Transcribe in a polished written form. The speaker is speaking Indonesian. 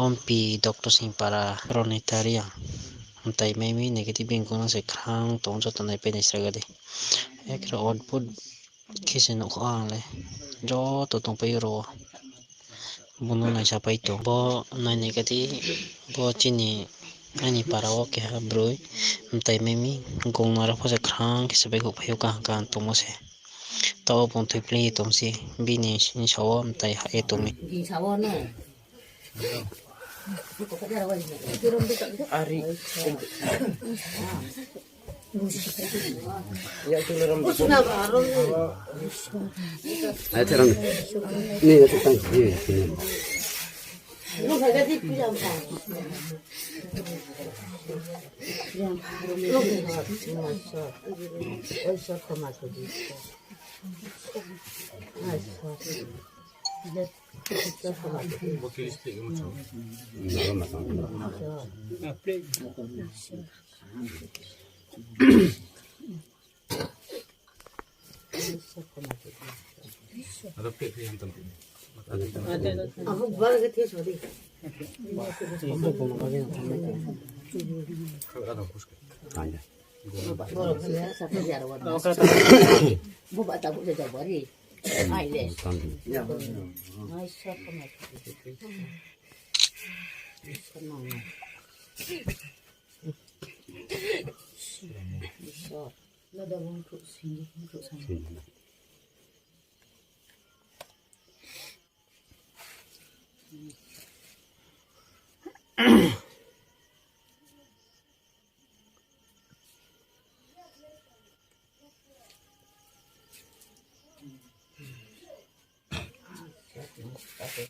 ompi doktor sing para pronetaria untai memi negatif yang kuna se krang tong so tanai pe nisragadi ekra output kisi no ale jo to tong pe ro bunu na sapai to bo na negatif bo chini ani para oke ha broi untai memi gong mara pose krang kisi pe ko phayo kan to mo se tao pon thoi pli tom si bini ni sawo untai ha e tomi Di sawah no. Ari. Ya tu leram. Ayo terang. Ini ya tetang. Ini. Lu kagak di pijam kan. Lu kagak masuk. Oh, sok masuk di. Masuk. Aku baru ke tiap hari. Aja. Baru kerja satu jam awal. Bu baca bu jaga bari. Ai deh. Masuk ke masuk. Senang. Bisa. Ada untuk sini, untuk sana.